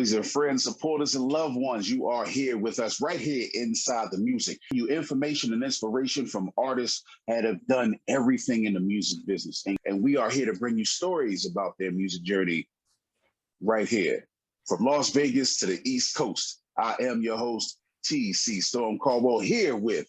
families and friends, supporters and loved ones, you are here with us right here inside the music. You information and inspiration from artists that have done everything in the music business. And we are here to bring you stories about their music journey right here. From Las Vegas to the East Coast, I am your host, TC Storm Caldwell, here with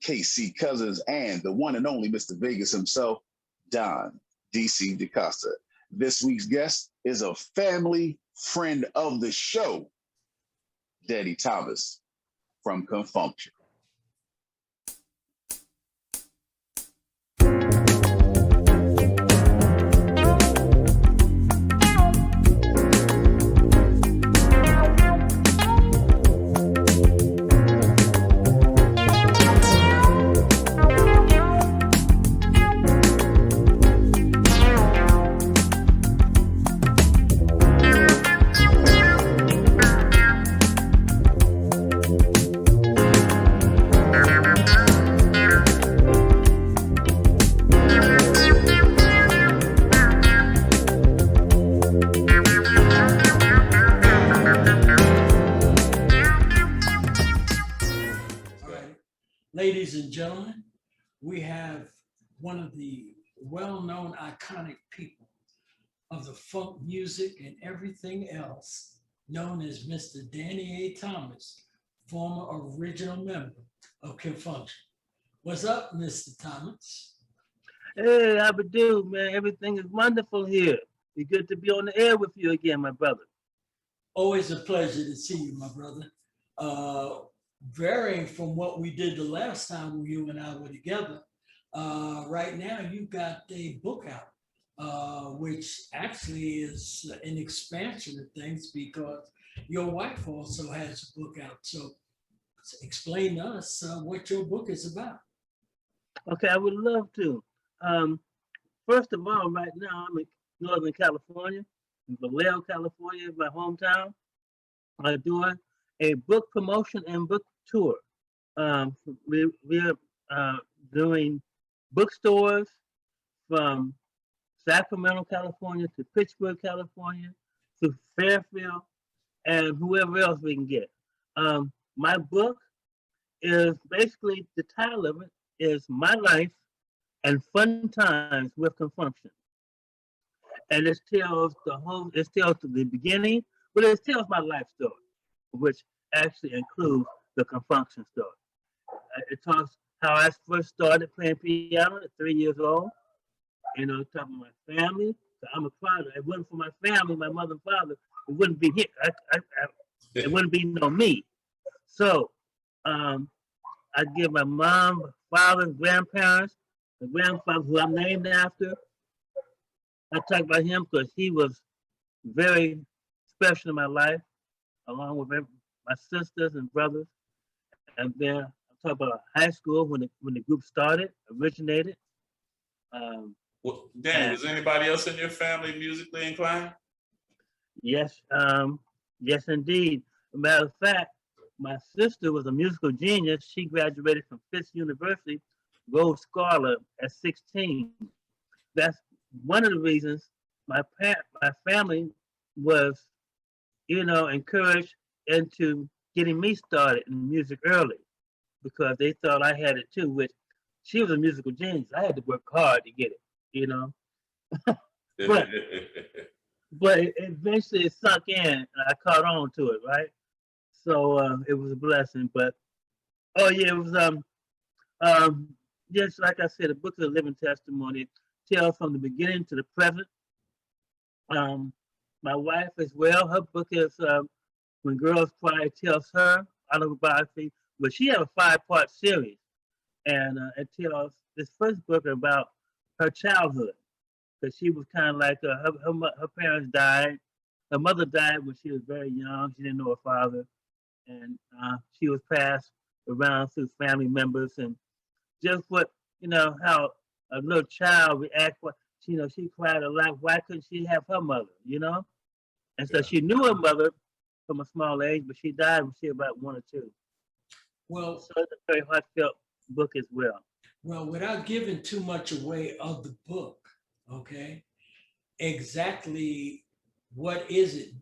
KC Cousins and the one and only Mr. Vegas himself, Don DC DaCosta. This week's guest is a family friend of the show, Daddy Thomas from CONFUNKSHUN. Ladies and gentlemen, we have one of the well-known iconic people of the funk music and everything else, known as Mr. Danny A. Thomas, former original member of CONFUNKSHUN. What's up, Mr. Thomas? Hey, how we do, man? Everything is wonderful here. It's good to be on the air with you again, my brother. Always a pleasure to see you, my brother. Varying from what we did the last time you and I were together, right now you've got a book out, which actually is an expansion of things because your wife also has a book out. So explain to us what your book is about. Okay, I would love to. First of all, right now I'm in Northern California, in Vallejo, California, my hometown. I'm doing a book promotion and book tour. We're doing bookstores from Sacramento, California to Pittsburgh, California to Fairfield and whoever else we can get. My book is basically, the title of it is My Life and Fun Times with CONFUNKSHUN. And it tells the beginning, but it tells my life story, which actually includes the CONFUNKSHUN story. It talks how I first started playing piano at 3 years old. You know, talking about my family. So I'm a father. If it wasn't for my family, my mother and father, it wouldn't be here. It wouldn't be no me. So I give my mom, father, grandparents, the grandfather who I'm named after. I talk about him because he was very special in my life, along with my sisters and brothers. And then I talk about high school when the group originated. Well, Dan, was anybody else in your family musically inclined? Yes, yes, indeed. Matter of fact, my sister was a musical genius. She graduated from Fisk University, Rhodes Scholar at 16. That's one of the reasons my family was, encouraged into getting me started in music early, because they thought I had it too, which she was a musical genius. I had to work hard to get it, but eventually it sunk in and I caught on to it, right? So it was a blessing. But it was just like I said, the book is a living testimony. It tells from the beginning to the present. My wife as well, her book is When Girls Cry. It tells her autobiography, but she has a 5-part series, and it tells this first book about her childhood, because she was kind of like her parents died. Her mother died when she was very young. She didn't know her father, and she was passed around through family members, and just how a little child reacts. She cried a lot. Why couldn't she have her mother? And so she knew her mother from a small age, but she died when she was about 1 or 2. Well, so it's a very heartfelt book as well. Well, without giving too much away of the book, okay, exactly what is it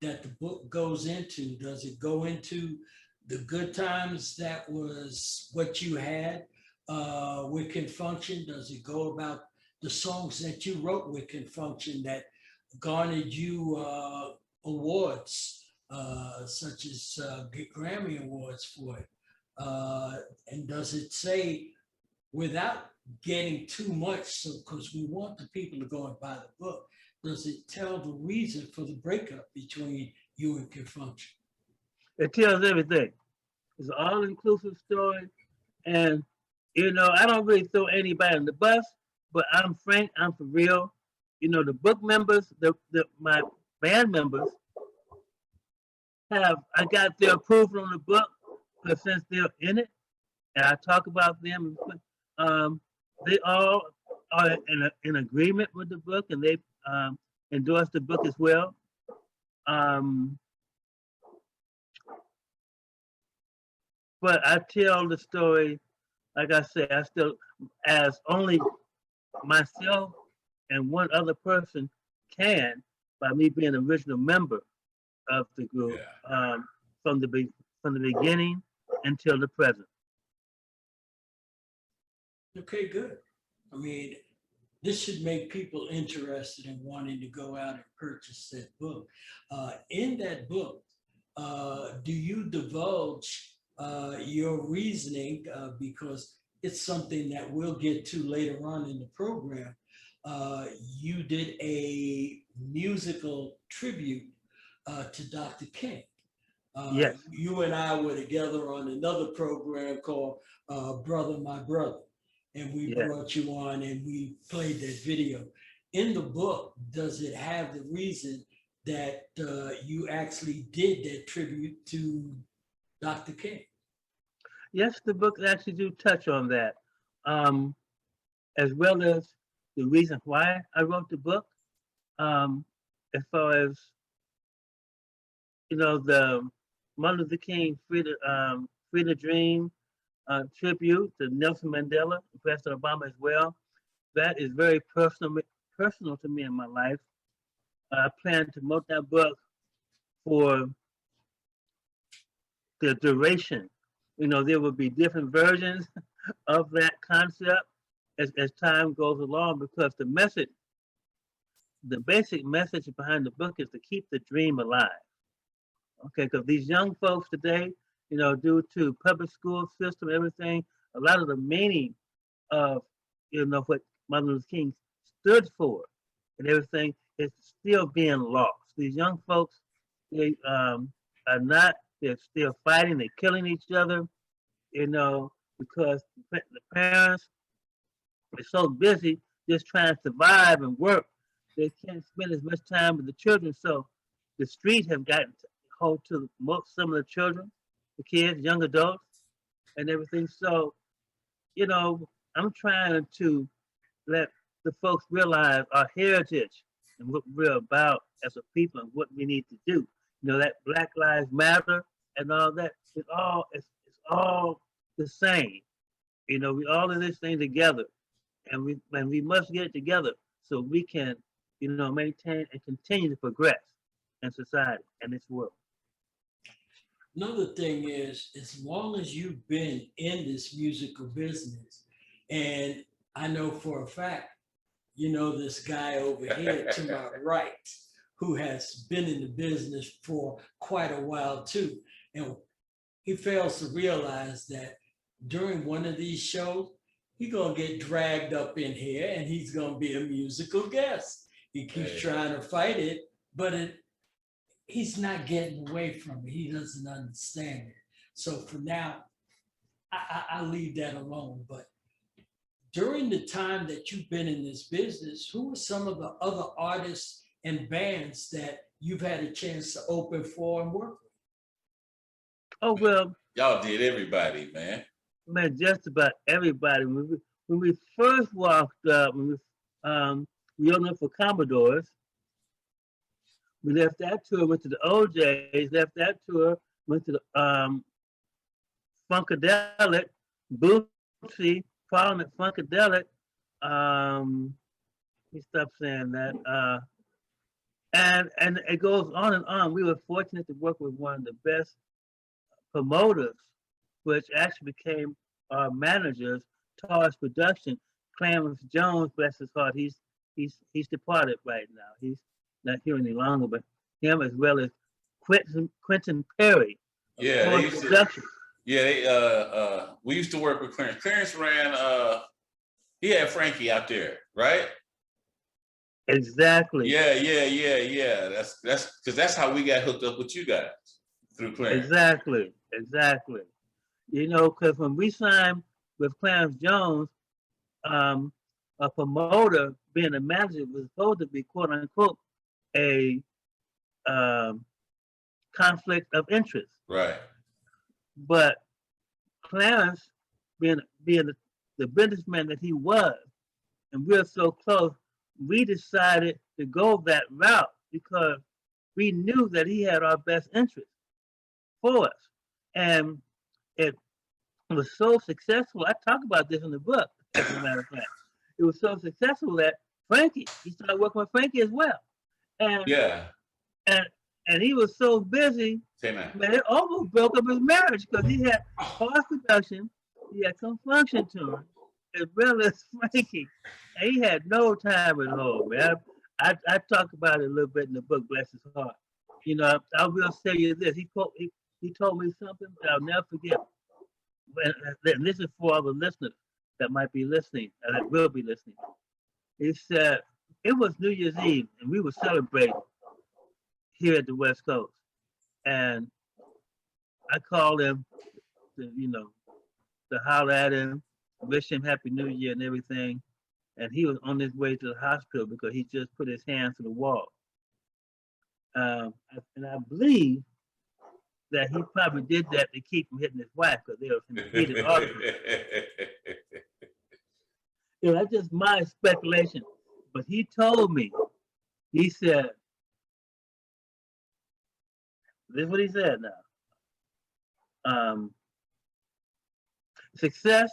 that the book goes into? Does it go into the good times that was what you had with CONFUNKSHUN? Does it go about the songs that you wrote with CONFUNKSHUN that garnered you awards, such as Grammy Awards for it? And does it say, without getting too much, so because we want the people to go and buy the book, does it tell the reason for the breakup between you and CONFUNKSHUN? It tells everything. It's an all-inclusive story. And, you know, I don't really throw anybody on the bus, but I'm frank, I'm for real. You know, the book members, my band members I got their approval on the book, but since they're in it, and I talk about them, they all are in agreement with the book, and they endorse the book as well. But I tell the story, like I said, I still, as only myself and one other person can, by me being an original member of the group, from the beginning until the present. Okay, good. I mean, this should make people interested in wanting to go out and purchase that book. In that book, do you divulge your reasoning, because it's something that we'll get to later on in the program? You did a musical tribute to Dr. King. Yes. You and I were together on another program called Brother My Brother, and we brought you on and we played that video. In the book, does it have the reason that you actually did that tribute to Dr. King? Yes, the book actually do touch on that, as well as the reason why I wrote the book. As far as, you know, the Martin Luther King Free the Dream tribute to Nelson Mandela, President Obama as well. That is very personal to me in my life. I plan to promote that book for the duration. You know, there will be different versions of that concept as time goes along, because the message, the basic message behind the book is to keep the dream alive. Okay, because these young folks today, you know, due to public school system, everything, a lot of the meaning of, you know, what Martin Luther King stood for and everything is still being lost. These young folks, they are not, they're still fighting, they're killing each other, you know, because the parents are so busy just trying to survive and work, they can't spend as much time with the children. So the streets have gotten hold to some of the children, the kids, young adults, and everything. So, you know, I'm trying to let the folks realize our heritage and what we're about as a people and what we need to do. You know, that Black Lives Matter and all that, it's all the same. You know, we all in this thing together, and we must get it together so we can, you know, maintain and continue to progress in society and this world. Another thing is, as long as you've been in this musical business, and I know for a fact, you know, this guy over here to my right, who has been in the business for quite a while too. And he fails to realize that during one of these shows, he's gonna get dragged up in here and he's gonna be a musical guest. He keeps trying to fight it, but he's not getting away from it. He doesn't understand it. So for now, I'll leave that alone. But during the time that you've been in this business, who are some of the other artists and bands that you've had a chance to open for and work with? Oh, well. Y'all did everybody, man. Man, just about everybody. When we first walked up, we opened up for Commodores. We left that tour, went to the OJs, left that tour, went to the Funkadelic, Bootsy, Parliament Funkadelic. He stopped saying that. And it goes on and on. We were fortunate to work with one of the best promoters, which actually became our managers, Taurus Production. Clarence Jones, bless his heart, he's departed right now. He's not here any longer, but him as well as Quentin Perry. Yeah, they used to, Production. yeah, they we used to work with Clarence. Clarence ran he had Frankie out there, right? Exactly. Yeah. That's because that's how we got hooked up with you guys through Clarence. Exactly. You know, because when we signed with Clarence Jones, a promoter being a manager was supposed to be quote unquote a conflict of interest. Right. But Clarence, being the businessman that he was, and we're so close, we decided to go that route because we knew that he had our best interest for us. And it was so successful. I talk about this in the book, as a matter of fact. It was so successful that Frankie, he started working with Frankie as well. And yeah. And he was so busy, man, it almost broke up his marriage because he had Taurus Production, he had CONFUNKSHUN touring, as well as Frankie. And he had no time at home, man. I talk about it a little bit in the book, bless his heart. You know, I will say you this. He told me something that I'll never forget. And this is for all the listeners that might be listening, that will be listening. He said, it was New Year's Eve, and we were celebrating here at the West Coast. And I called him to holler at him, wish him Happy New Year and everything. And he was on his way to the hospital because he just put his hand to the wall. And I believe that he probably did that to keep from hitting his wife because they were in a heated argument. That's just my speculation. But he told me, he said, this is what he said now. Success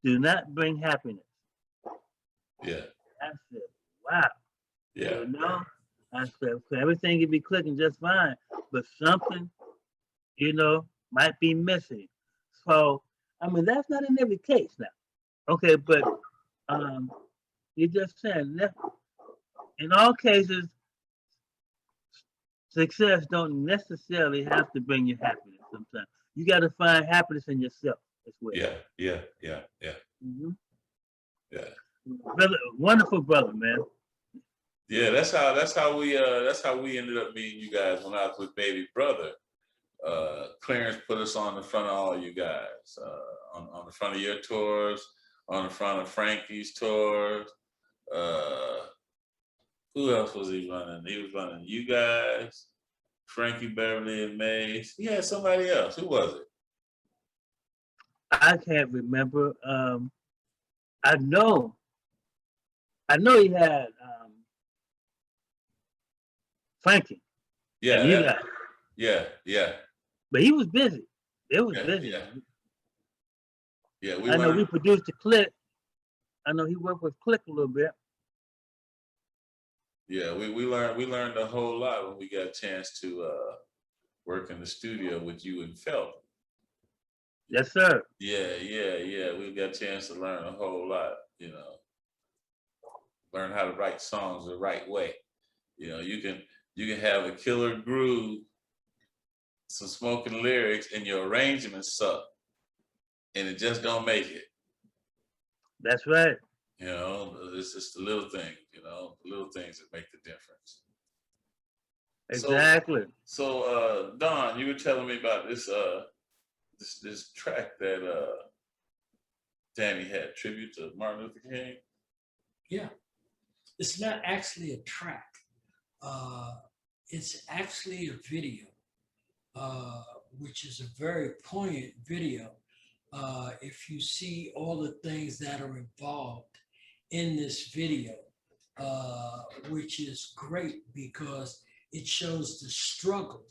do not bring happiness. Yeah. I said, wow. Yeah. You know? I said, okay, everything can be clicking just fine, but something, might be missing. So, I mean, that's not in every case now. Okay, but you're just saying that in all cases, success don't necessarily have to bring you happiness sometimes. You got to find happiness in yourself as well. Yeah. Mm-hmm. Yeah. Brother, wonderful brother, man. Yeah, that's how we ended up meeting you guys when I was with Baby Brother. Clarence put us on the front of all you guys, on the front of your tours, on the front of Frankie's tours. Who else was he running? He was running you guys, Frankie, Beverly, and Mays. He had somebody else. Who was it? I can't remember. I know he had Frankie. Yeah. But he was busy. It was busy. Yeah. I know we produced the Click. I know he worked with Click a little bit. Yeah, we learned a whole lot when we got a chance to work in the studio with you and Felt. Yes, sir. Yeah. We got a chance to learn a whole lot, learn how to write songs the right way. You can have a killer groove, some smoking lyrics, and your arrangements suck, and it just don't make it. That's right. It's just the little things, the little things that make the difference. Exactly. So Don, you were telling me about this this track that Danny had, tribute to Martin Luther King. Yeah, it's not actually a track. It's actually a video, which is a very poignant video. If you see all the things that are involved in this video, which is great because it shows the struggle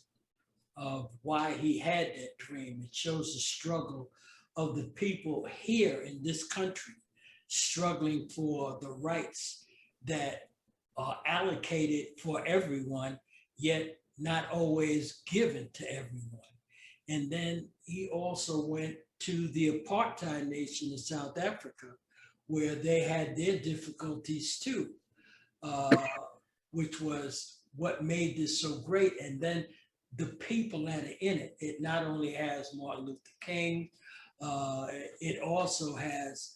of why he had that dream. It shows the struggle of the people here in this country struggling for the rights that allocated for everyone, yet not always given to everyone. And then he also went to the apartheid nation of South Africa, where they had their difficulties too, which was what made this so great. And then the people that are in it, it not only has Martin Luther King, it also has,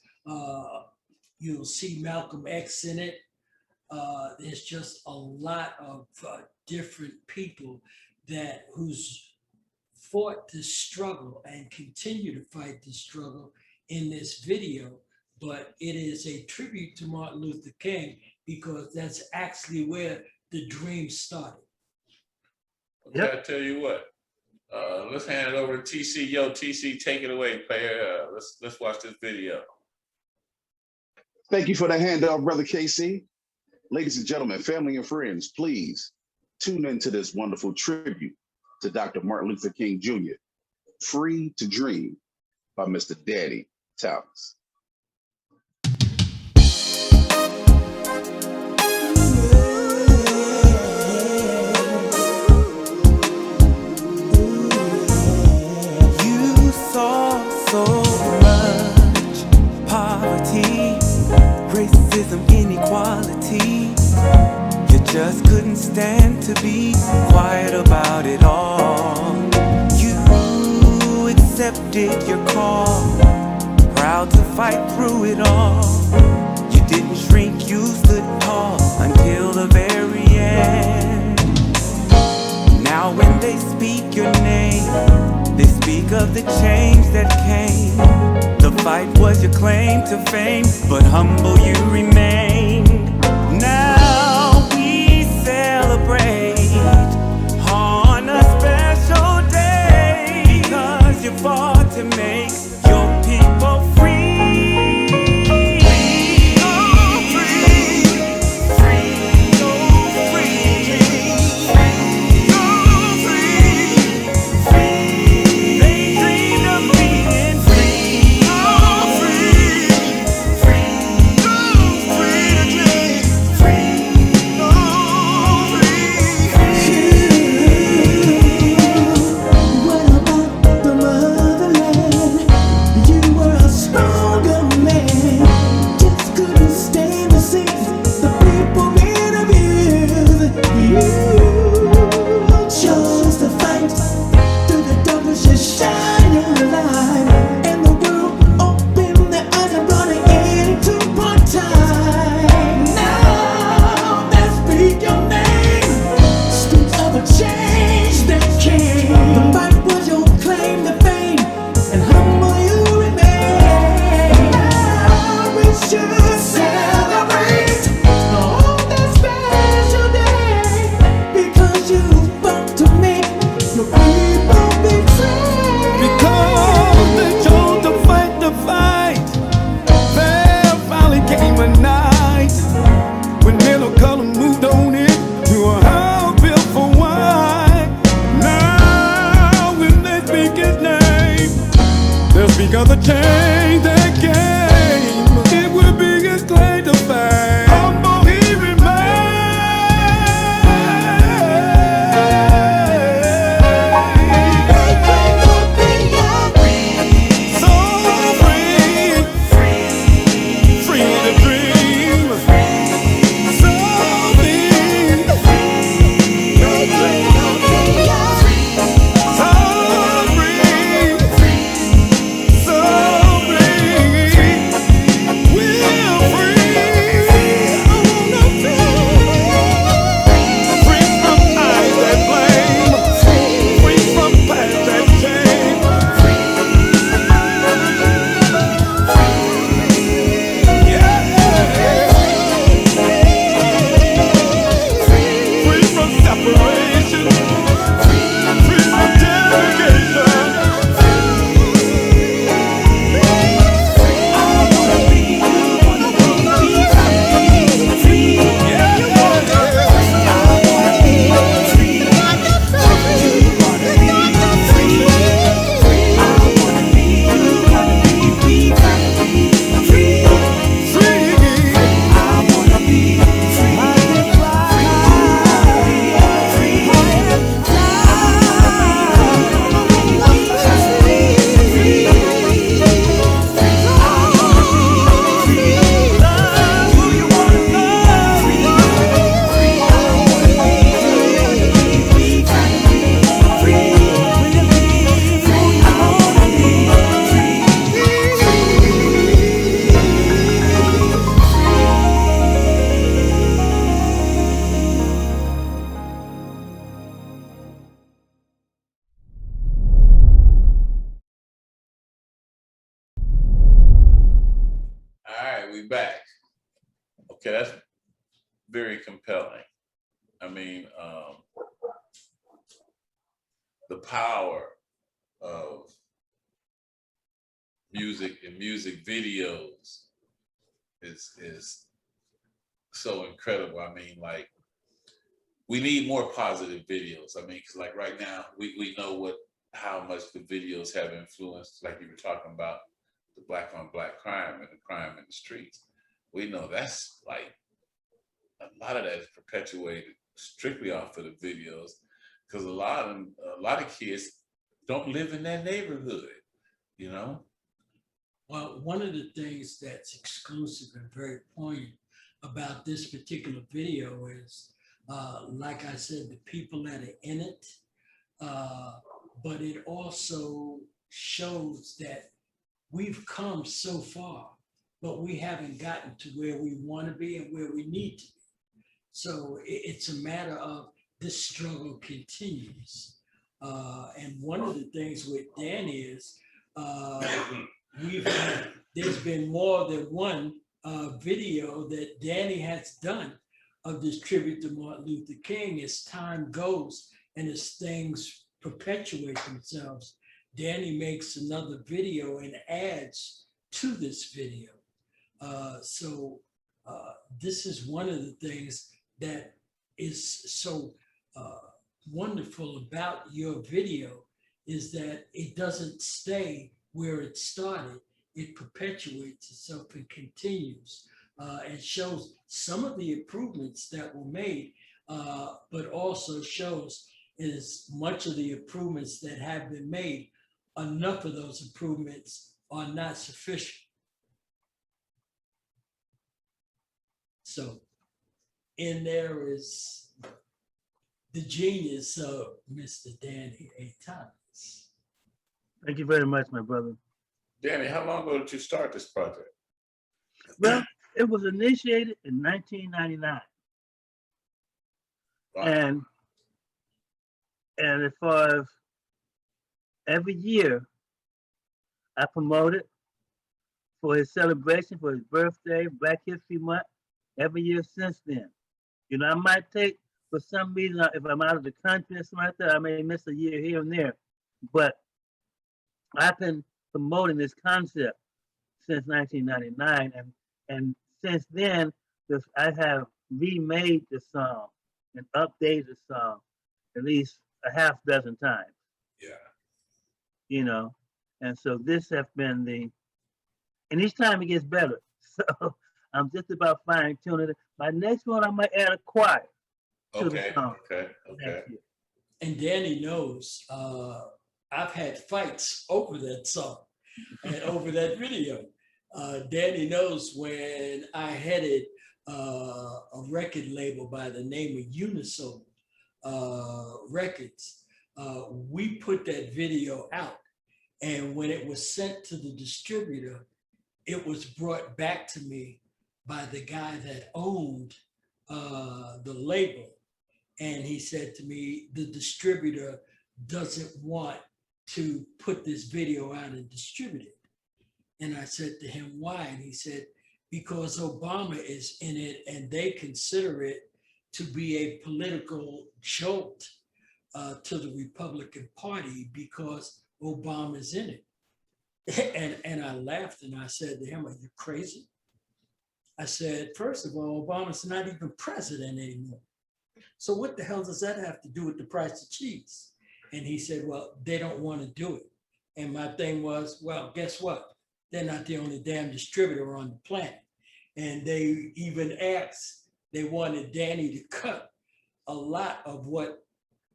you'll see Malcolm X in it. There's just a lot of different people who's fought this struggle and continue to fight this struggle in this video. But it is a tribute to Martin Luther King because that's actually where the dream started. Okay, I tell you what. Let's hand it over to TC. Yo, TC, take it away, player. Let's watch this video. Thank you for the handout, Brother KC. Ladies and gentlemen, family and friends, please tune into this wonderful tribute to Dr. Martin Luther King Jr., Free to Dream by Mr. Daddy Thomas. You saw so much poverty, racism, inequality. You just couldn't stand to be quiet about it all. You accepted your call, proud to fight through it all. You didn't shrink, you stood tall until the very end. Now when they speak your name, they speak of the change that came. The fight was your claim to fame, but humble you remained. Now we celebrate on a special day, because you fought to make your people free. So we back. Okay, that's very compelling. I mean, the power of music and music videos is so incredible. I mean, like, we need more positive videos. I mean, because like right now, we know how much the videos have influenced, like you were talking about, the black on black crime and the crime in the streets. We know that's like, a lot of that is perpetuated strictly off of the videos, because a lot of kids don't live in that neighborhood, you know? Well, one of the things that's exclusive and very poignant about this particular video is, like I said, the people that are in it, but it also shows that we've come so far, but we haven't gotten to where we want to be and where we need to be. So it's a matter of this struggle continues. And one of the things with Danny is, there's been more than one video that Danny has done of this tribute to Martin Luther King. As time goes and as things perpetuate themselves, Danny makes another video and adds to this video. So this is one of the things that is so wonderful about your video, is that it doesn't stay where it started. It perpetuates itself and continues, and shows some of the improvements that were made, but also shows as much of the improvements that have been made, enough of those improvements are not sufficient. So in there is the genius of Mr. Danny A. Thomas. Thank you very much, my brother. Danny, how long ago did you start this project? Well, it was initiated in 1999. Wow. And as far as every year, I promote it for his celebration, for his birthday, Black History Month, every year since then. You know, I might take, for some reason, if I'm out of the country or something like that, I may miss a year here and there. But I've been promoting this concept since 1999. And since then, I have remade the song and updated the song at least a half dozen times. Yeah. You know, and so this has been and each time it gets better. So I'm just about fine tuning it. My next one, I might add a choir to the song. Okay. And Danny knows, I've had fights over that song and over that video. Danny knows when I headed a record label by the name of Unisoul Records, we put that video out. And when it was sent to the distributor, it was brought back to me by the guy that owned the label. And he said to me, the distributor doesn't want to put this video out and distribute it. And I said to him, why? And he said, because Obama is in it and they consider it to be a political jolt to the Republican Party because Obama's in it. And I laughed and I said to him, are you crazy? I said, first of all, Obama's not even president anymore. So what the hell does that have to do with the price of cheese? And he said, well, they don't want to do it. And my thing was, well, guess what? They're not the only damn distributor on the planet. And they even asked, they wanted Danny to cut a lot of what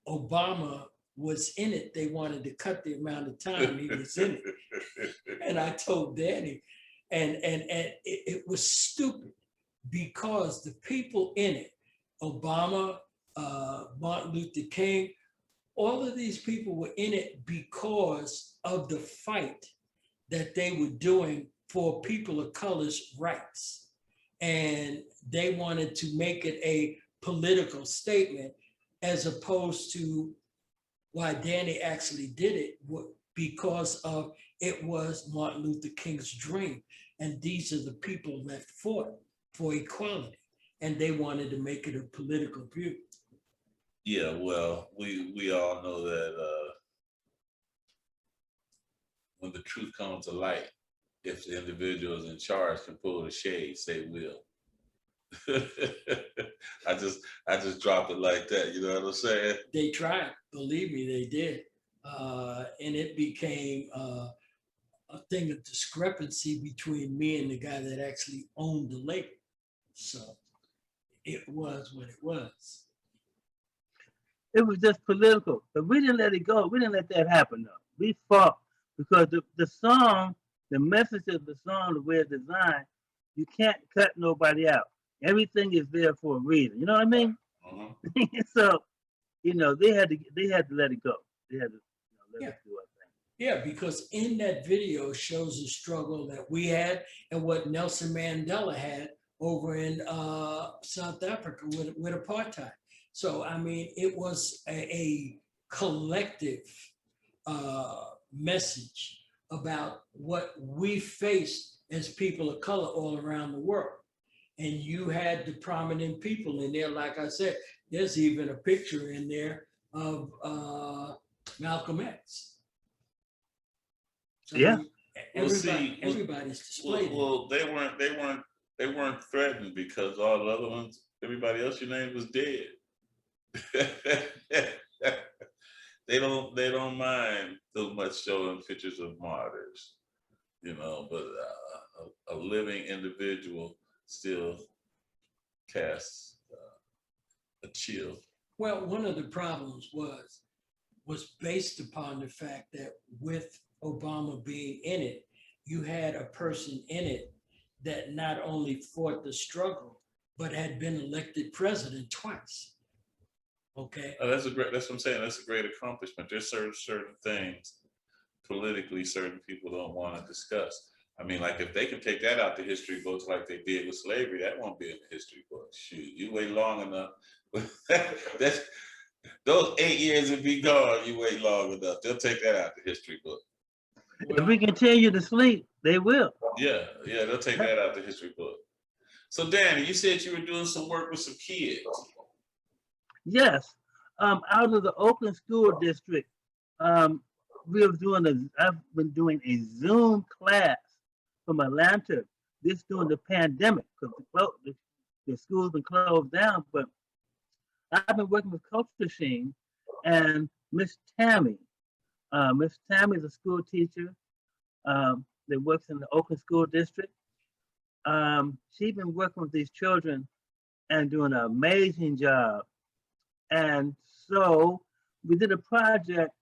Obama was in it. They wanted to cut the amount of time he was in it. And I told Danny, and it was stupid because the people in it, Obama, Martin Luther King, all of these people were in it because of the fight that they were doing for people of color's rights. And they wanted to make it a political statement as opposed to why Danny actually did it, because of it was Martin Luther King's dream. And these are the people that fought for equality. And they wanted to make it a political view. Yeah, well, we all know that when the truth comes to light, if the individuals in charge can pull the shades, they will. I just dropped it like that. You know what I'm saying? They tried, believe me, they did. And it became a thing of discrepancy between me and the guy that actually owned the label. So it was what it was. It was just political, but we didn't let it go. We didn't let that happen though. We fought because the song, the message of the song, the way it's designed, you can't cut nobody out. Everything is there for a reason. You know what I mean? So, they had to let it go. They had to let it do our thing. Yeah, because in that video shows the struggle that we had and what Nelson Mandela had over in South Africa with apartheid. So, I mean, it was a collective message about what we faced as people of color all around the world. And you had the prominent people in there. Like I said, there's even a picture in there of Malcolm X. So yeah. everybody's displayed. Well, they weren't threatened because all the other ones, everybody else you named was dead. They don't mind so much showing pictures of martyrs, but a living individual still casts a chill. Well, one of the problems was based upon the fact that with Obama being in it, you had a person in it that not only fought the struggle, but had been elected president twice. Okay. That's what I'm saying. That's a great accomplishment. There's certain things politically certain people don't want to discuss. I mean, like if they can take that out the history books like they did with slavery, that won't be in the history books. Shoot, you wait long enough. Those 8 years will be gone. You wait long enough. They'll take that out the history book. If we continue to sleep, they will. Yeah, they'll take that out the history book. So Danny, you said you were doing some work with some kids. Yes, out of the Oakland School District, I've been doing a Zoom class from Atlanta. This during the pandemic because the school's been closed down. But I've been working with Coach Sheen and Miss Tammy. Miss Tammy is a school teacher that works in the Oakland School District. She's been working with these children and doing an amazing job. And so we did a project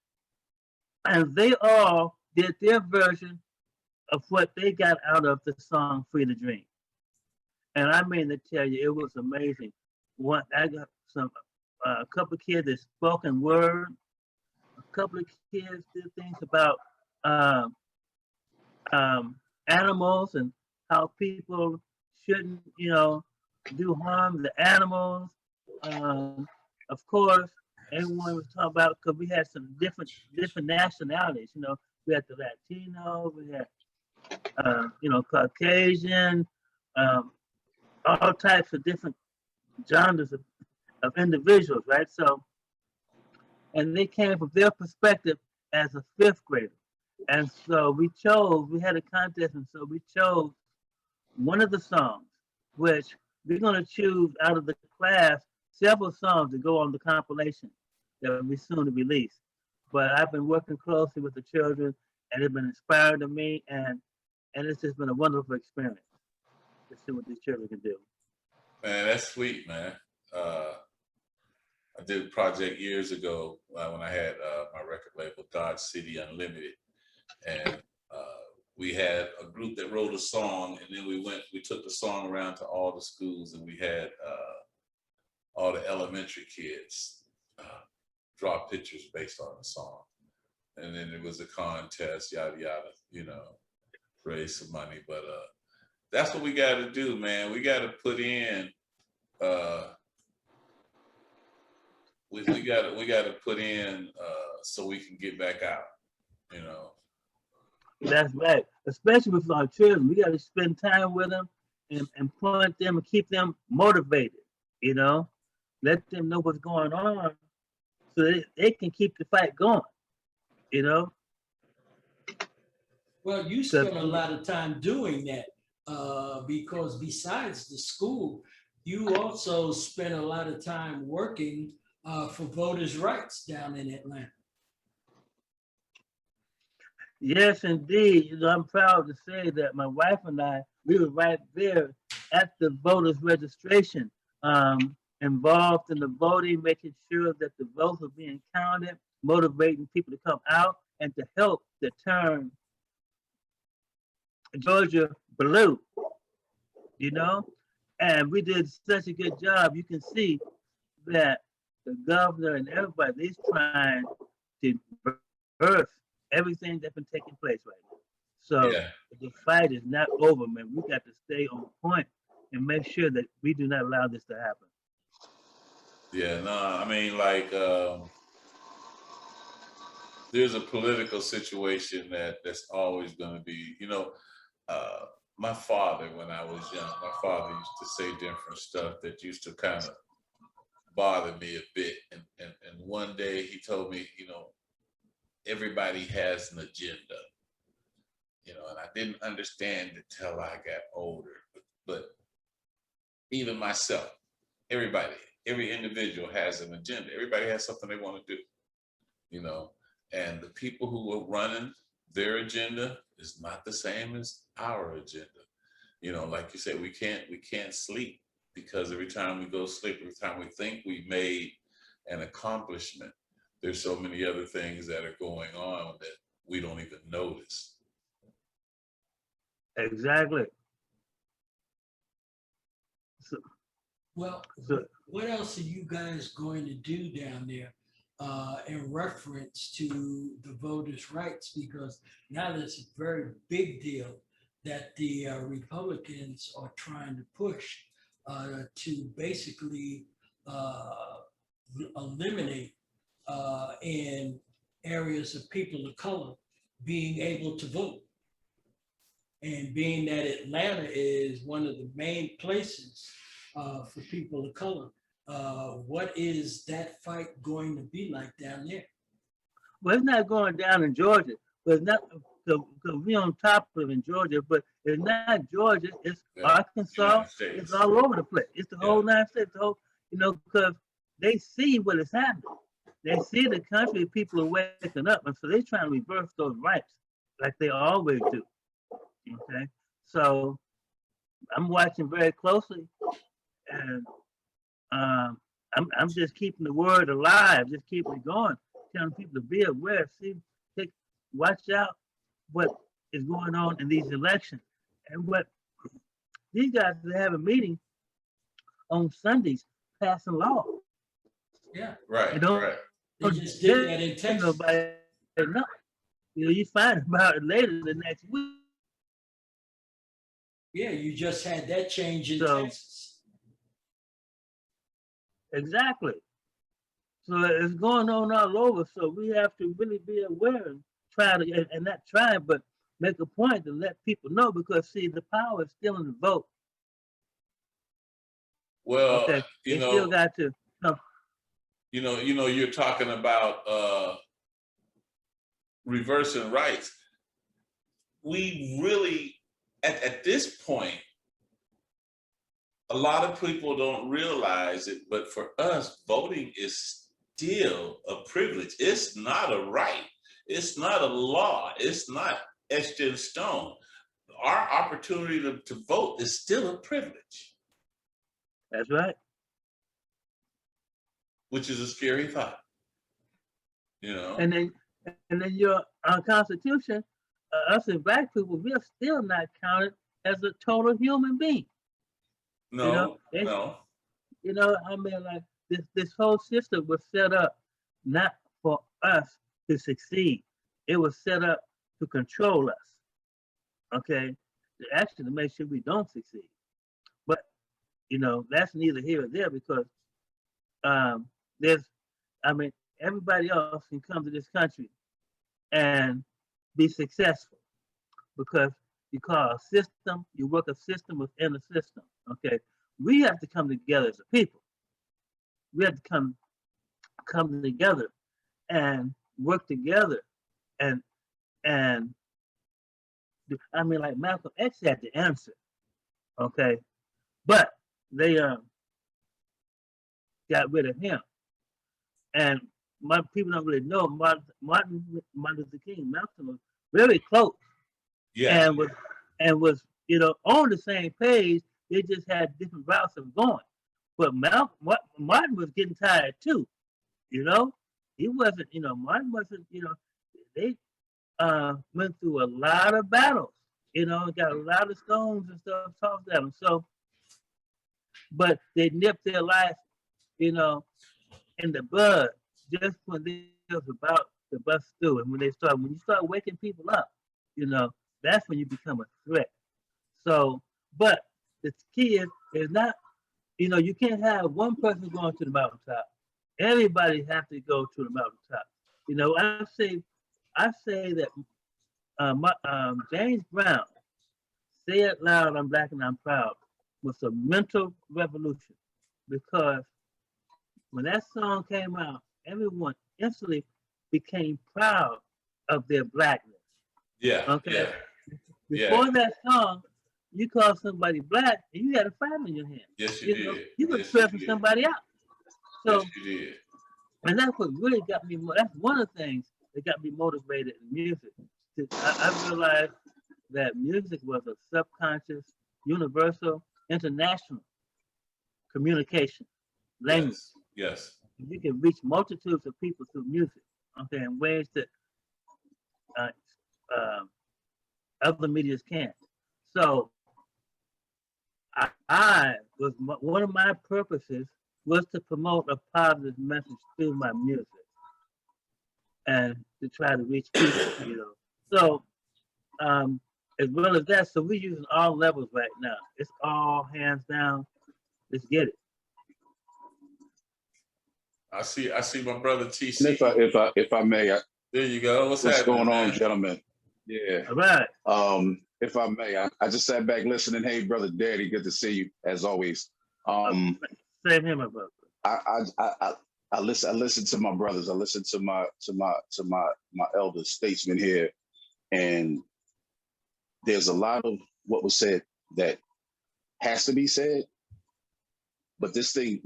and they all did their version of what they got out of the song Free to Dream. And I mean to tell you, it was amazing. I got a couple of kids that spoken word, a couple of kids did things about animals and how people shouldn't, do harm to animals. Of course, everyone was talking about, because we had some different nationalities. We had the Latino, we had Caucasian, all types of different genres of individuals, right? So, and they came from their perspective as a fifth grader. And so we had a contest, and so we chose one of the songs, which we're going to choose out of the class several songs to go on the compilation that will be soon to release. But I've been working closely with the children, and it's been inspiring to me, and it's just been a wonderful experience to see what these children can do. Man, that's sweet, man. I did a project years ago when I had my record label, Dodge City Unlimited, and we had a group that wrote a song, and then we took the song around to all the schools, and we had all the elementary kids draw pictures based on the song. And then it was a contest, yada, yada, raise some money. But that's what we got to do, man. We got to put in, we got to put in so we can get back out, That's right. Especially with our children, we got to spend time with them and point them and keep them motivated. You know, let them know what's going on so they can keep the fight going. You know, Well, you 'cause- spend a lot of time doing that because besides the school, you also spend a lot of time working for voters' rights down in Atlanta. yes, indeed. You know, I'm proud to say that my wife and I, we were right there at the voters registration, involved in the voting, making sure that the votes were being counted, motivating people to come out and to help to turn Georgia blue, you know? And we did such a good job. You can see that the governor and everybody's trying to birth everything that's been taking place right now. So Yeah. the fight is not over, man. We got to stay on point and make sure that we do not allow this to happen. Yeah, no, I mean, like, there's a political situation that's always going to be, you know, my father, when I was young, my father used to say different stuff that used to kind of bother me a bit. And one day he told me, you know, everybody has an agenda, you know, and I didn't understand it till I got older. But even myself, everybody, every individual has an agenda. Everybody has something they want to do, you know, and the people who are running their agenda is not the same as our agenda. You know, like you said, we can't sleep because every time we go sleep, every time we think we made an accomplishment, there's so many other things that are going on that we don't even notice. Exactly. So, Well, so what else are you guys going to do down there in reference to the voters' rights? Because now there's a very big deal that the Republicans are trying to push to basically eliminate in areas of people of color being able to vote. And being that Atlanta is one of the main places for people of color, what is that fight going to be like down there? well, it's not going down in Georgia, but it's not because we on top of it in Georgia, but it's not Georgia, it's Yeah. Arkansas, United States. it's all over the place. It's the whole United States, the whole, you know, because they see what is happening. They see the country, people are waking up, and so they're trying to reverse those rights like they always do. Okay, so I'm watching very closely, and I'm just keeping the word alive, just keeping it going, telling people to be aware, watch out what is going on in these elections, and what these guys are having a meeting on Sundays, passing law. Yeah, Right, You know, right. they just did that in Texas. nobody know. You know, you find about it later the next week. Yeah, you just had that change in So- Texas. Exactly. So it's going on all over. So we have to really be aware and try to, and not try, but make a point to let people know, because see, the power is still in the vote. Well, Okay, you they still know, got to come. you're talking about reversing rights. We really, at this point, a lot of people don't realize it, but for us, voting is still a privilege. It's not a right. It's not a law. It's not etched in stone. Our opportunity to vote is still a privilege, That's right. which is a scary thought. You know? And then your Constitution, us as Black people, we are still not counted as a total human being. No, they- no. You know, I mean, like this whole system was set up not for us to succeed. It was set up to control us. Okay, actually to make sure we don't succeed. But you know, that's neither here or there, because there's, I mean, everybody else can come to this country and be successful. because you call a system, you work a system within a system. Okay, we have to come together as a people. We have to come together and work together, and I mean, like Malcolm X had the answer. Okay, but they got rid of him, and my people don't really know Martin Luther King, Malcolm was very close, Yeah. and was on the same page. They just had different routes of going. But Martin was getting tired too. He wasn't. Martin wasn't. They went through a lot of battles. Got a lot of stones and stuff tossed at them. So, but they nipped their life, in the bud just when they was about to bust through. And when you start waking people up, that's when you become a threat. So, but the key is not, you can't have one person going to the mountaintop. Everybody have to go to the mountaintop. I say that James Brown, "Say It Loud, I'm Black and I'm Proud," was a mental revolution, because when that song came out, everyone instantly became proud of their blackness. Yeah. Okay. Yeah. Before that song, you call somebody black and you had a file in your hand. Yes, you did. You were Yes, stressing you did. somebody out. So, Yes, you did. and that's what really got me. That's one of the things that got me motivated in music. I realized that music was a subconscious, universal, international communication language. Yes. You can reach multitudes of people through music, okay, in ways that other medias can't. So I was, one of my purposes was to promote a positive message through my music and to try to reach people, So as well as that, so we're using all levels right now. It's all hands down. Let's get it. I see my brother TC. And if I may, There you go. What's going on, man? gentlemen? Yeah. All right. If I may, I just sat back listening. Hey, brother Daddy, good to see you as always. Same here, my brother. I listen to my brothers. I listen to my elder statesmen here, and there's a lot of what was said that has to be said. But this thing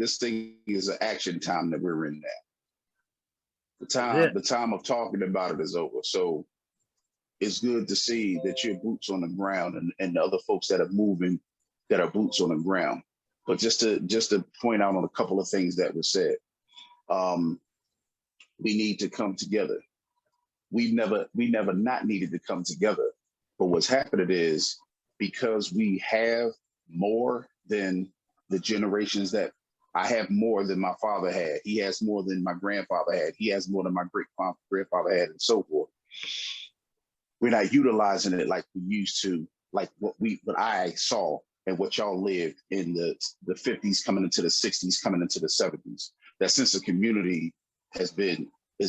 is an action time that we're in now. The time of talking about it is over. So it's good to see that you're boots on the ground, and the other folks that are moving, that are boots on the ground. But just to point out on a couple of things that were said, we need to come together. We never not needed to come together. But what's happening is, because we have more than the generations that I have, more than my father had. He has more than my grandfather had. He has more than my great-grandfather had, and so forth. We're not utilizing it like we used to, like what I saw and what y'all lived in the 50s, coming into the 60s, coming into the 70s. That sense of community is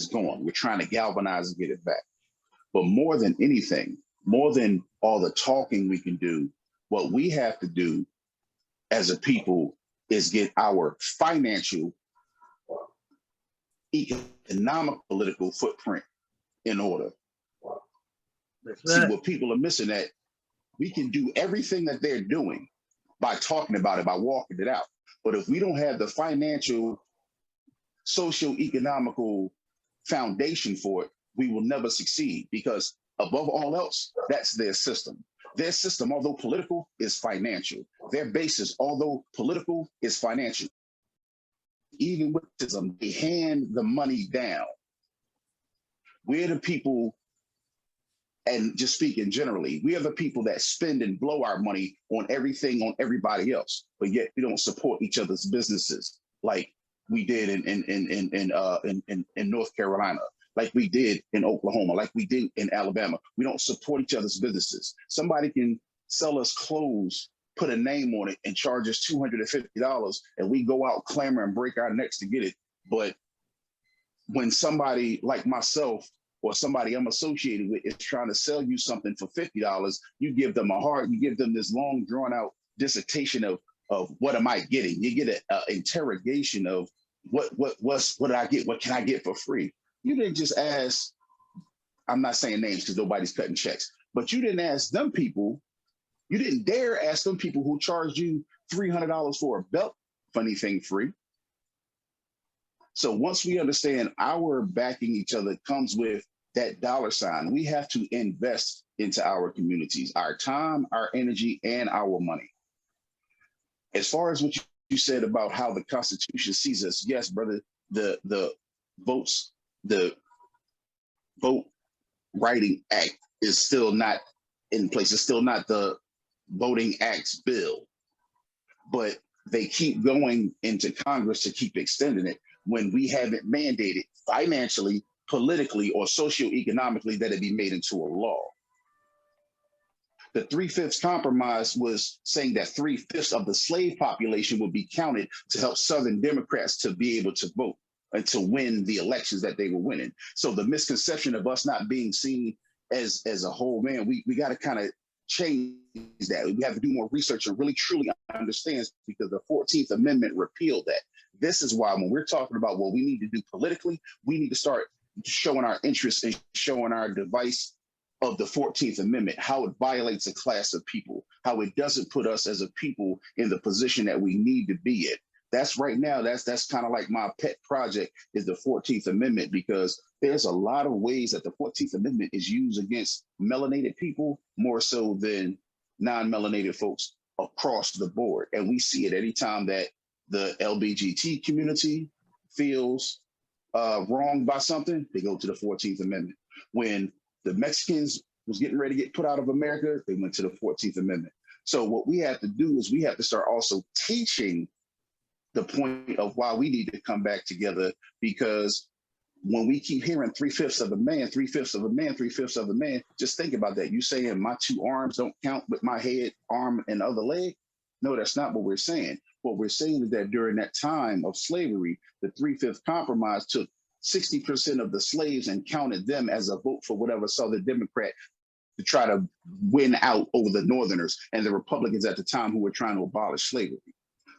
gone. We're trying to galvanize and get it back. But more than anything, more than all the talking we can do, what we have to do as a people is get our financial, economic, political footprint in order. That's See, right. what people are missing, that we can do everything that they're doing by talking about it, by walking it out. But if we don't have the financial, socio-economical foundation for it, we will never succeed, because above all else, that's their system. Their system, although political, is financial. Their basis, although political, is financial. Even with them, they hand the money down. We're the people, and just speaking generally, we are the people that spend and blow our money on everything, on everybody else, but yet we don't support each other's businesses like we did in North Carolina, like we did in Oklahoma, like we did in Alabama. We don't support each other's businesses. Somebody can sell us clothes, put a name on it, and charge us $250, and we go out, clamor, and break our necks to get it. But when somebody like myself or somebody I'm associated with is trying to sell you something for $50, you give them you give them this long drawn out dissertation of what am I getting? You get an interrogation of what did I get? What can I get for free? You didn't just ask, I'm not saying names because nobody's cutting checks, but you didn't ask them people, you didn't dare ask them people who charged you $300 for a belt for anything free. So once we understand our backing each other comes with that dollar sign, we have to invest into our communities, our time, our energy, and our money. As far as what you said about how the Constitution sees us, yes, brother, the Vote Writing Act is still not in place. It's still not the Voting Acts bill, but they keep going into Congress to keep extending it when we haven't mandated financially, politically, or socioeconomically that it be made into a law. The 3/5 compromise was saying that 3/5 of the slave population would be counted to help Southern Democrats to be able to vote and to win the elections that they were winning. So the misconception of us not being seen as a whole, man, we got to kind of change that. We have to do more research and really truly understand, because the 14th Amendment repealed that. This is why when we're talking about what we need to do politically, we need to start showing our interest and showing our device of the 14th Amendment, how it violates a class of people, how it doesn't put us as a people in the position that we need to be in. That's right now, that's kind of like my pet project is the 14th Amendment, because there's a lot of ways that the 14th Amendment is used against melanated people more so than non-melanated folks across the board. And we see it anytime that the LBGT community feels wronged by something, they go to the 14th Amendment. When the Mexicans was getting ready to get put out of America, they went to the 14th Amendment. So what we have to do is we have to start also teaching the point of why we need to come back together, because when we keep hearing 3/5 of a man, 3/5 of a man, 3/5 of a man, just think about that. You saying my two arms don't count with my head, arm, and other leg? No, that's not what we're saying. What we're saying is that during that time of slavery, the 3/5 compromise took 60% of the slaves and counted them as a vote for whatever Southern Democrat to try to win out over the Northerners and the Republicans at the time who were trying to abolish slavery.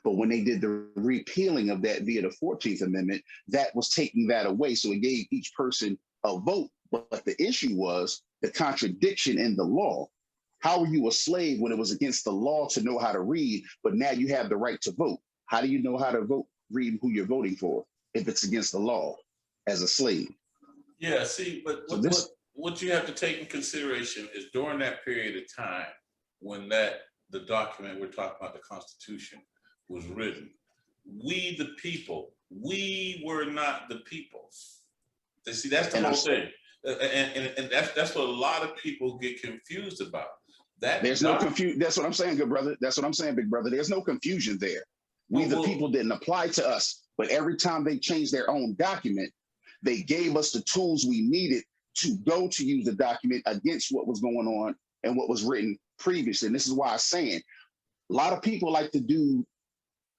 But when they did the repealing of that via the 14th Amendment, that was taking that away. So it gave each person a vote. But the issue was the contradiction in the law. How were you a slave when it was against the law to know how to read, but now you have the right to vote? How do you know how to vote, read who you're voting for if it's against the law as a slave? Yeah, see, but what you have to take in consideration is during that period of time when the document we're talking about, the Constitution, was written, we the people, we were not the people. See, that's the whole thing. And that's what a lot of people get confused about. There's no confusion. That's what I'm saying, good brother. That's what I'm saying, big brother. There's no confusion there. We the people didn't apply to us, but every time they changed their own document, they gave us the tools we needed to go to use the document against what was going on and what was written previously. And this is why I'm saying a lot of people like to do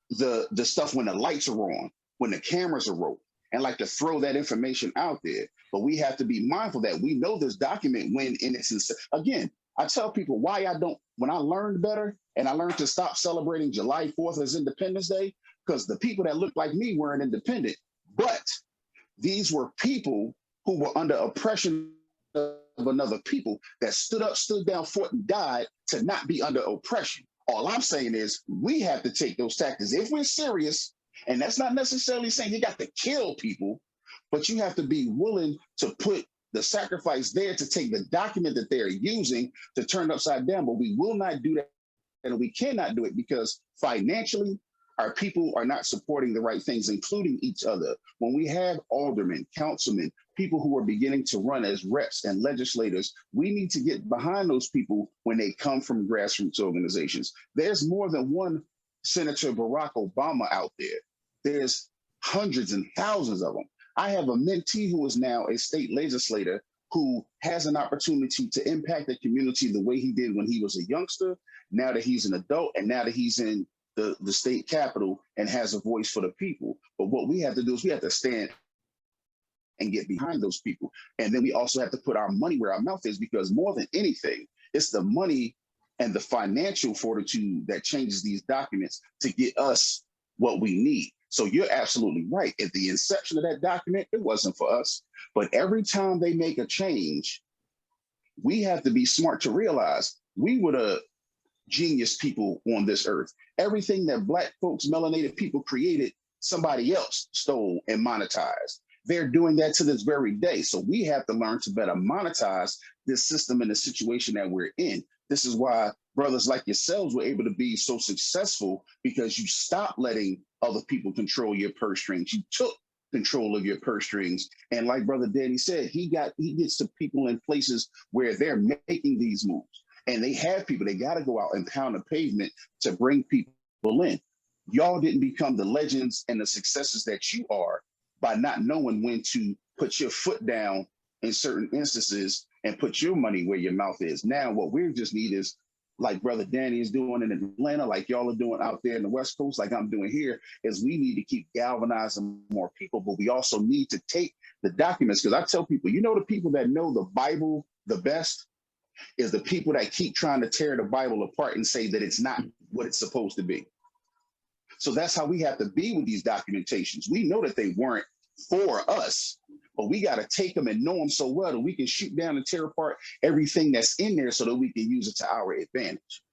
the stuff when the lights are on, when the cameras are rolling, and like to throw that information out there. But we have to be mindful that we know this document when in its, again, I tell people why when I learned better and I learned to stop celebrating July 4th as Independence Day, because the people that looked like me weren't independent, but these were people who were under oppression of another people that stood up, stood down, fought, and died to not be under oppression. All I'm saying is we have to take those tactics if we're serious, and that's not necessarily saying you got to kill people, but you have to be willing to put the sacrifice there to take the document that they're using to turn it upside down. But we will not do that, and we cannot do it because financially, our people are not supporting the right things, including each other. When we have aldermen, councilmen, people who are beginning to run as reps and legislators, we need to get behind those people when they come from grassroots organizations. There's more than one Senator Barack Obama out there. There's hundreds and thousands of them. I have a mentee who is now a state legislator who has an opportunity to impact the community the way he did when he was a youngster, now that he's an adult, and now that he's in the state capitol and has a voice for the people. But what we have to do is we have to stand and get behind those people. And then we also have to put our money where our mouth is, because more than anything, it's the money and the financial fortitude that changes these documents to get us what we need. So you're absolutely right. At the inception of that document, it wasn't for us. But every time they make a change, we have to be smart to realize we were the genius people on this earth. Everything that Black folks, melanated people created, somebody else stole and monetized. They're doing that to this very day. So we have to learn to better monetize this system and the situation that we're in. This is why brothers like yourselves were able to be so successful, because you stopped letting other people control your purse strings. You took control of your purse strings. And like Brother Danny said, he gets to people in places where they're making these moves. And they have people, they got to go out and pound the pavement to bring people in. Y'all didn't become the legends and the successes that you are by not knowing when to put your foot down in certain instances and put your money where your mouth is. Now, what we just need is, like Brother Danny is doing in Atlanta, like y'all are doing out there in the West Coast, like I'm doing here, is we need to keep galvanizing more people, but we also need to take the documents. Because I tell people, you know, the people that know the Bible the best is the people that keep trying to tear the Bible apart and say that it's not what it's supposed to be. So that's how we have to be with these documentations. We know that they weren't for us, but we got to take them and know them so well that we can shoot down and tear apart everything that's in there so that we can use it to our advantage.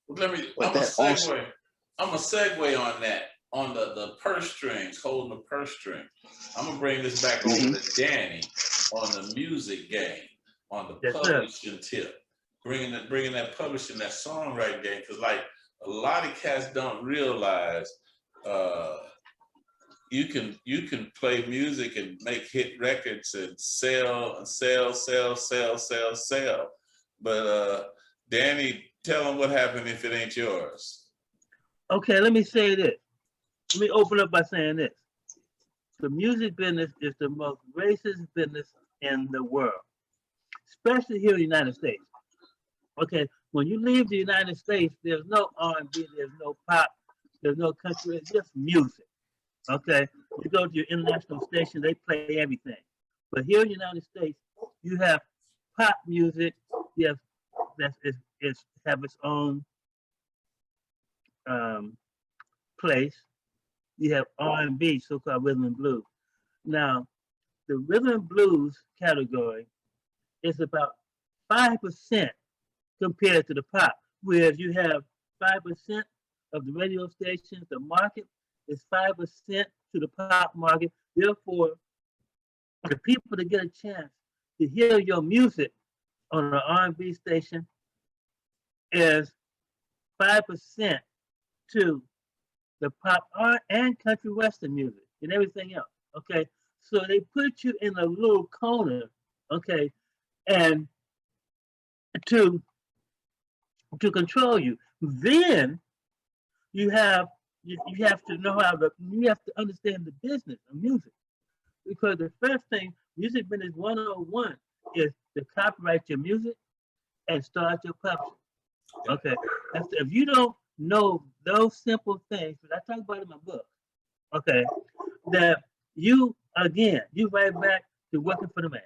Well, I'm a segue on that, on the purse strings, holding the purse string. I'm gonna bring this back over to Danny on the music game, on the publishing tip, bringing that publishing, that songwriting game, because like a lot of cats don't realize you can play music and make hit records and sell. But Danny, tell them what happened if it ain't yours. Okay, let me say this. Let me open up by saying this. The music business is the most racist business in the world, especially here in the United States. Okay, when you leave the United States, there's no R&B, there's no pop, there's no country, it's just music. Okay, you go to your international station, they play everything. But here in the United States, you have pop music, you have have its own place. You have R&B, so-called rhythm and blues. Now, the rhythm and blues category is about 5% compared to the pop, whereas you have 5% of the radio stations, the market is 5% to the pop market. Therefore, the people that get a chance to hear your music on an R&B station is 5% to the pop art and country western music and everything else. Okay, so they put you in a little corner, okay, and to control you. Then you have to know you have to understand the business of music, because the first thing, music business 101 is to copyright your music and start your publishing. Okay, if you don't know those simple things, because I talk about it in my book, okay, that you right back to working for the man,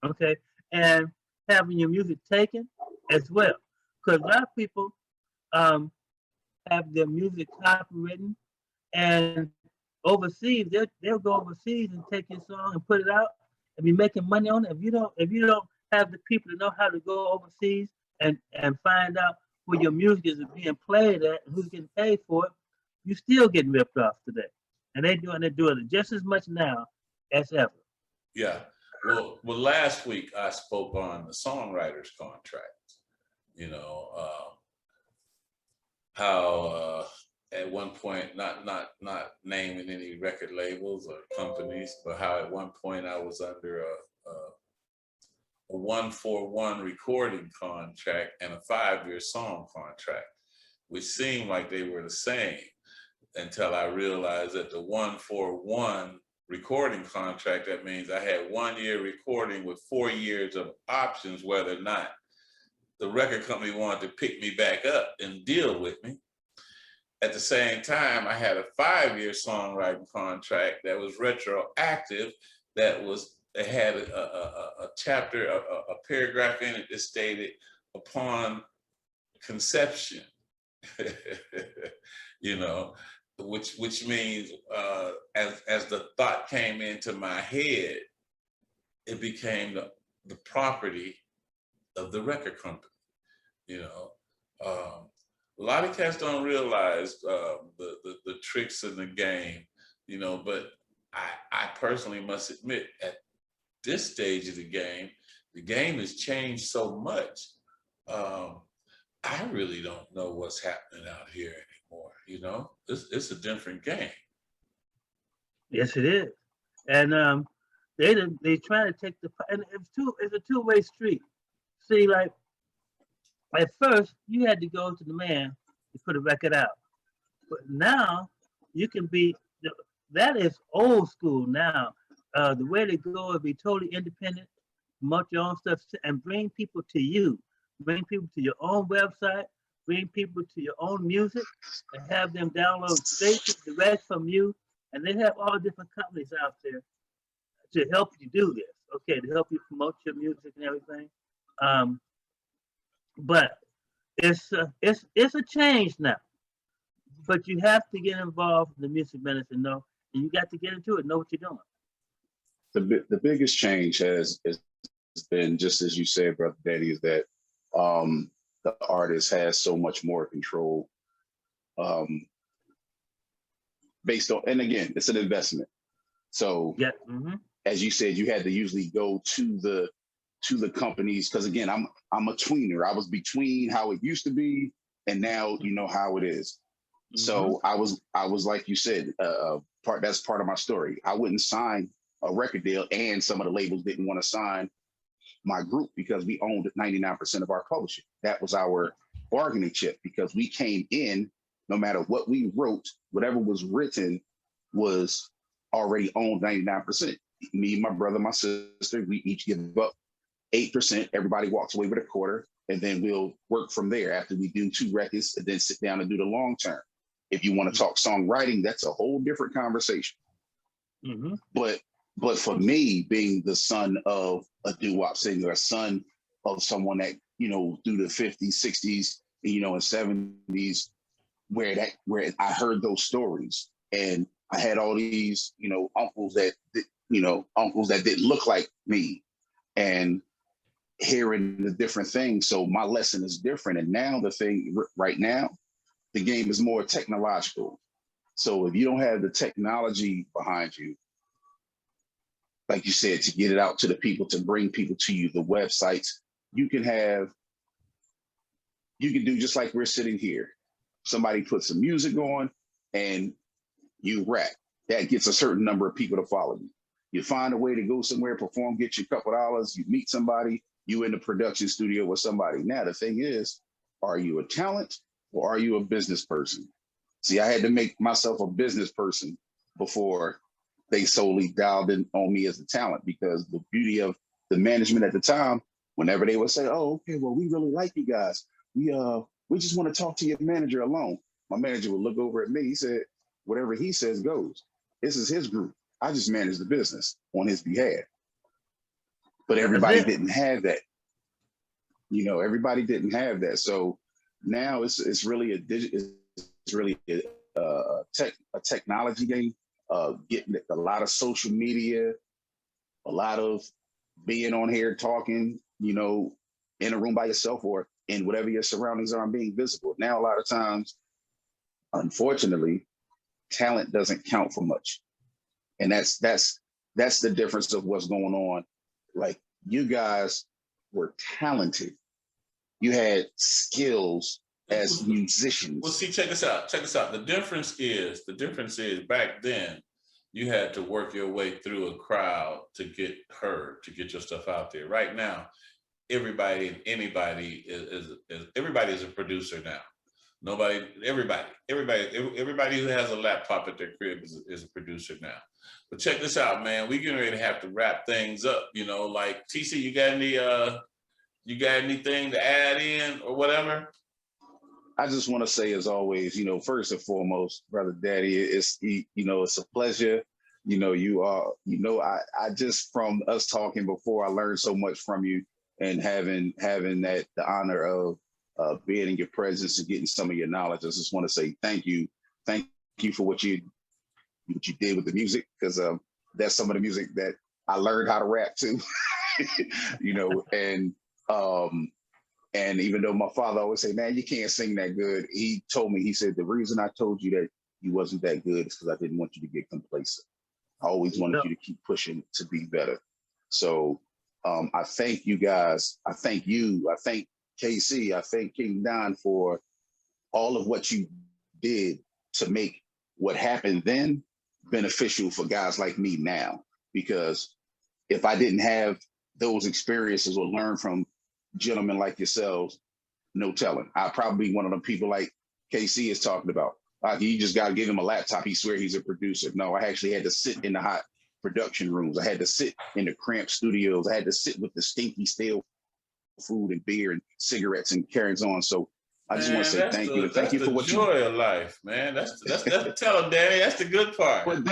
okay, and having your music taken as well, because a lot of people have their music copywritten, and overseas they'll go overseas and take your song and put it out and be making money on it. If you don't have the people to know how to go overseas and find out where your music is being played at and who's getting paid for it, you still getting ripped off today. And they're doing it just as much now as ever. Yeah. Well, last week I spoke on the songwriter's contract. You know, how at one point, not naming any record labels or companies, but how at one point I was under a 1-for-1 recording contract and a 5-year song contract, which seemed like they were the same until I realized that the 1-for-1 recording contract, that means I had 1 year recording with 4 years of options, whether or not the record company wanted to pick me back up and deal with me. At the same time, I had a 5-year songwriting contract that was retroactive, that had a chapter, a paragraph in it that stated upon conception, you know, which means as the thought came into my head, it became the property of the record company, you know. A lot of cats don't realize the tricks in the game, you know, but I personally must admit at this stage of the game has changed so much. I really don't know what's happening out here anymore, you know? It's a different game. Yes, it is. And they try to take and it's a two-way street. See, like at first you had to go to the man to put a record out, but now you can be. That is old school now. The way to go is be totally independent, promote your own stuff, and bring people to you. Bring people to your own website. Bring people to your own music, and have them download stations direct from you. And they have all different companies out there to help you do this. Okay, to help you promote your music and everything. But it's a change now. But you have to get involved in the music business and know, and you got to get into it, know what you're doing. The biggest change has been, just as you said, Brother Daddy, is that the artist has so much more control based on, and again, it's an investment. So yeah, as you said, you had to usually go to the companies, because again, I'm a tweener. I was between how it used to be and now you know how it is. So I was like you said, that's part of my story. I wouldn't sign a record deal, and some of the labels didn't want to sign my group because we owned 99% of our publishing. That was our bargaining chip, because we came in, no matter what we wrote, whatever was written was already owned 99%. Me, my brother, my sister, we each give up 8%. Everybody walks away with a quarter, and then we'll work from there after we do 2 records, and then sit down and do the long term. If you want to talk songwriting, that's a whole different conversation. But for me, being the son of a doo-wop singer, a son of someone that, you know, through the 50s, 60s, you know, and 70s, where I heard those stories, and I had all these, you know, uncles that didn't look like me, and hearing the different things. So my lesson is different. And now the thing right now, the game is more technological. So if you don't have the technology behind you, like you said, to get it out to the people, to bring people to you, the websites, you can do just like we're sitting here. Somebody puts some music on and you rap. That gets a certain number of people to follow you. You find a way to go somewhere, perform, get you a couple dollars, you meet somebody, you in the production studio with somebody. Now, the thing is, are you a talent or are you a business person? See, I had to make myself a business person before they solely dialed in on me as a talent, because the beauty of the management at the time, whenever they would say, oh, okay, well, we really like you guys. We just want to talk to your manager alone. My manager would look over at me. He said, whatever he says goes. This is his group. I just manage the business on his behalf. But everybody didn't have that. You know, everybody didn't have that. So now it's really a technology game. Getting a lot of social media, a lot of being on here talking, you know, in a room by yourself or in whatever your surroundings are, and being visible. Now, a lot of times, unfortunately, talent doesn't count for much. And that's the difference of what's going on. Like, you guys were talented. You had skills as musicians. Well, see, check this out. The difference is back then, you had to work your way through a crowd to get heard, to get your stuff out there. Right now, everybody and anybody is a producer now. Everybody who has a laptop at their crib is a producer now. But check this out, man. We're getting ready to have to wrap things up. You know, like TC, you got anything to add in or whatever? I just want to say, as always, you know, first and foremost, Brother Daddy, it's a pleasure I just from us talking before, I learned so much from you, and having that the honor of being in your presence and getting some of your knowledge. I just want to say thank you for what you did with the music, because that's some of the music that I learned how to rap to. And even though my father always say, man, you can't sing that good, he told me, he said, the reason I told you that you wasn't that good is because I didn't want you to get complacent. I always wanted you to keep pushing to be better. So I thank you guys. I thank you. I thank KC. I thank King Don for all of what you did to make what happened then beneficial for guys like me now. Because if I didn't have those experiences or learn from gentlemen like yourselves, no telling. I'd probably be one of them people like KC is talking about. You just got to give him a laptop. He swear he's a producer. No, I actually had to sit in the hot production rooms. I had to sit in the cramped studios. I had to sit with the stinky, stale food and beer and cigarettes and carries on. So I just want to say thank you. And thank you for what you do. That's the joy of life, man. That's tell them, Danny, that's the good part. But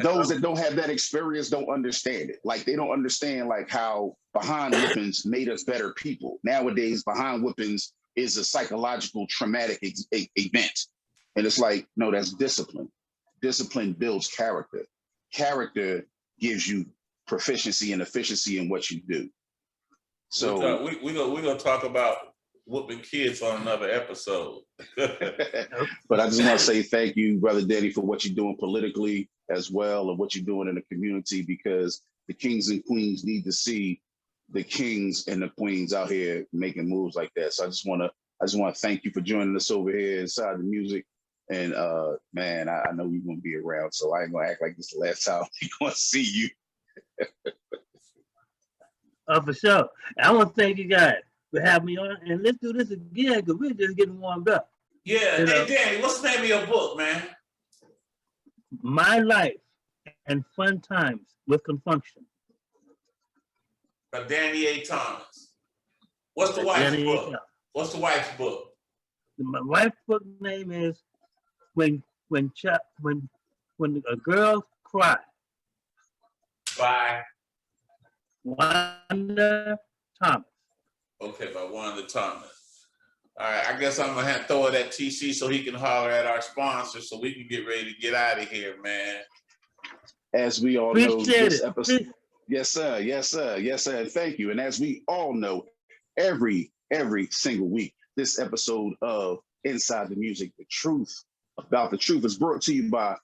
those that don't have that experience don't understand it. Like, they don't understand like how behind whippings made us better people. Nowadays, behind whippings is a psychological traumatic event. And it's like, no, that's discipline. Discipline builds character. Character gives you proficiency and efficiency in what you do. So we're gonna talk about whooping kids on another episode. But I just want to say thank you, Brother Danny, for what you're doing politically as well, and what you're doing in the community, because the kings and queens need to see the kings and the queens out here making moves like that. So I just want to thank you for joining us over here inside the music. And man, I know you're gonna be around, so I ain't gonna act like this the last time we're gonna see you. For sure. I want to thank you guys for having me on, and let's do this again because we're just getting warmed up. Yeah, hey Danny, what's the name of your book, man? My Life and Fun Times with Confunkshun. By Danny A. Thomas. What's the wife's book? What's the wife's book? My wife's book name is When a Girl Cries. By Wanda Thomas. Okay, by Wanda Thomas. All right, I guess I'm gonna have to throw it at TC so he can holler at our sponsor so we can get ready to get out of here, man. As we all know, this episode. Yes, sir. Yes, sir. Yes, sir. Thank you. And as we all know, every single week, this episode of Inside the Music, the truth about the truth, is brought to you by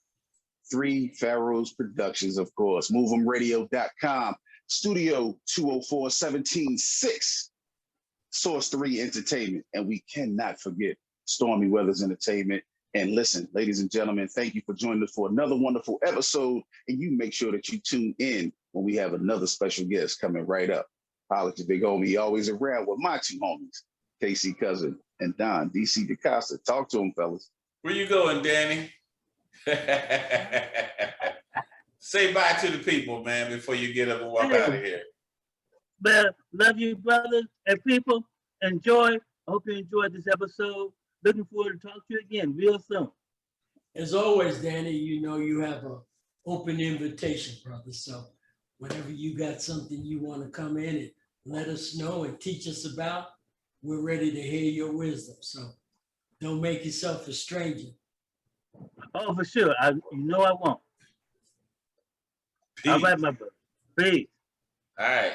Three Pharaohs Productions, of course, Move'emRadio.com, Studio 204-176, Source 3 Entertainment, and we cannot forget Stormy Weathers Entertainment. And listen, ladies and gentlemen, thank you for joining us for another wonderful episode, and you make sure that you tune in when we have another special guest coming right up. Holla at your big homie, he always around with my two homies, KC Cousin and Don DC DaCosta. Talk to him, fellas. Where you going, Danny? Say bye to the people, man, before you get up and walk out of here. Well, love you, brothers and people. Enjoy. I hope you enjoyed this episode. Looking forward to talk to you again real soon. As always, Danny, you know you have an open invitation, brother. So whenever you got something you want to come in and let us know and teach us about, we're ready to hear your wisdom. So don't make yourself a stranger. Oh, for sure. I won't. Peace. All right, my brother. Peace. All right.